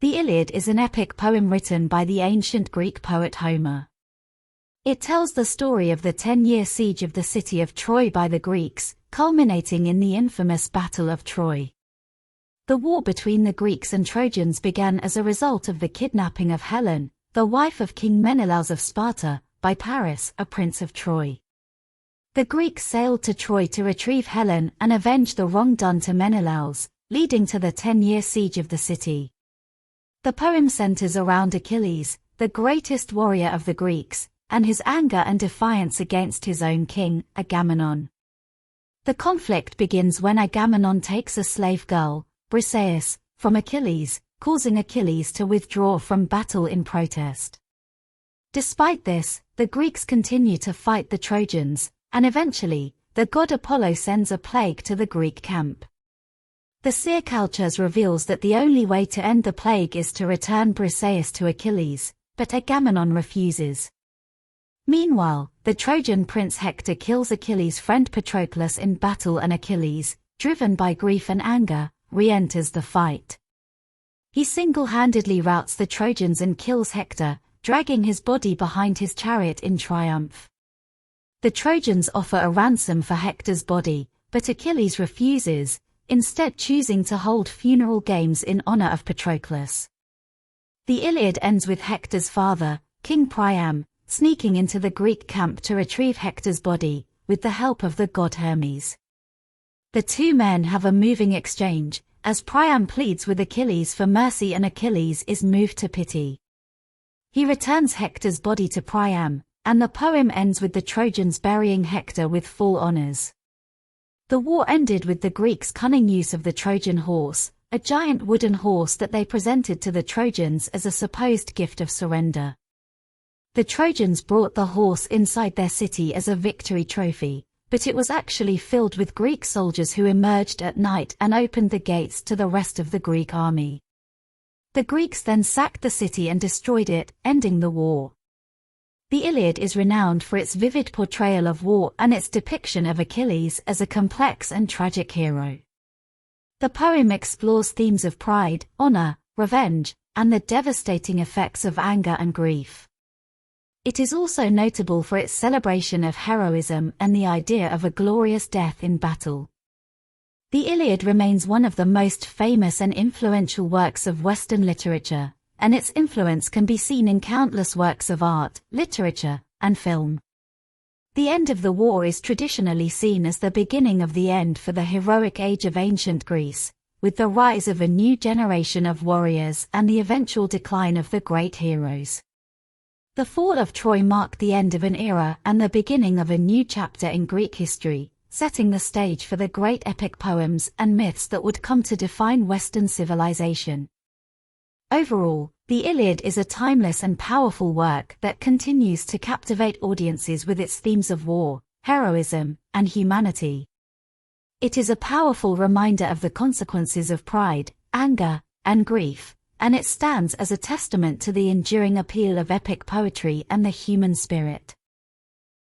The Iliad is an epic poem written by the ancient Greek poet Homer. It tells the story of the 10-year siege of the city of Troy by the Greeks, culminating in the infamous Battle of Troy. The war between the Greeks and Trojans began as a result of the kidnapping of Helen, the wife of King Menelaus of Sparta, by Paris, a prince of Troy. The Greeks sailed to Troy to retrieve Helen and avenge the wrong done to Menelaus, leading to the 10-year siege of the city. The poem centers around Achilles, the greatest warrior of the Greeks, and his anger and defiance against his own king, Agamemnon. The conflict begins when Agamemnon takes a slave girl, Briseis, from Achilles, causing Achilles to withdraw from battle in protest. Despite this, the Greeks continue to fight the Trojans, and eventually, the god Apollo sends a plague to the Greek camp. The seer Calchas reveals that the only way to end the plague is to return Briseis to Achilles, but Agamemnon refuses. Meanwhile, the Trojan prince Hector kills Achilles' friend Patroclus in battle, and Achilles, driven by grief and anger, re-enters the fight. He single-handedly routs the Trojans and kills Hector, dragging his body behind his chariot in triumph. The Trojans offer a ransom for Hector's body, but Achilles refuses, instead choosing to hold funeral games in honor of Patroclus. The Iliad ends with Hector's father, King Priam, sneaking into the Greek camp to retrieve Hector's body, with the help of the god Hermes. The two men have a moving exchange, as Priam pleads with Achilles for mercy and Achilles is moved to pity. He returns Hector's body to Priam, and the poem ends with the Trojans burying Hector with full honors. The war ended with the Greeks' cunning use of the Trojan horse, a giant wooden horse that they presented to the Trojans as a supposed gift of surrender. The Trojans brought the horse inside their city as a victory trophy, but it was actually filled with Greek soldiers who emerged at night and opened the gates to the rest of the Greek army. The Greeks then sacked the city and destroyed it, ending the war. The Iliad is renowned for its vivid portrayal of war and its depiction of Achilles as a complex and tragic hero. The poem explores themes of pride, honor, revenge, and the devastating effects of anger and grief. It is also notable for its celebration of heroism and the idea of a glorious death in battle. The Iliad remains one of the most famous and influential works of Western literature, and its influence can be seen in countless works of art, literature, and film. The end of the war is traditionally seen as the beginning of the end for the heroic age of ancient Greece, with the rise of a new generation of warriors and the eventual decline of the great heroes. The fall of Troy marked the end of an era and the beginning of a new chapter in Greek history, setting the stage for the great epic poems and myths that would come to define Western civilization. Overall, the Iliad is a timeless and powerful work that continues to captivate audiences with its themes of war, heroism, and humanity. It is a powerful reminder of the consequences of pride, anger, and grief, and it stands as a testament to the enduring appeal of epic poetry and the human spirit.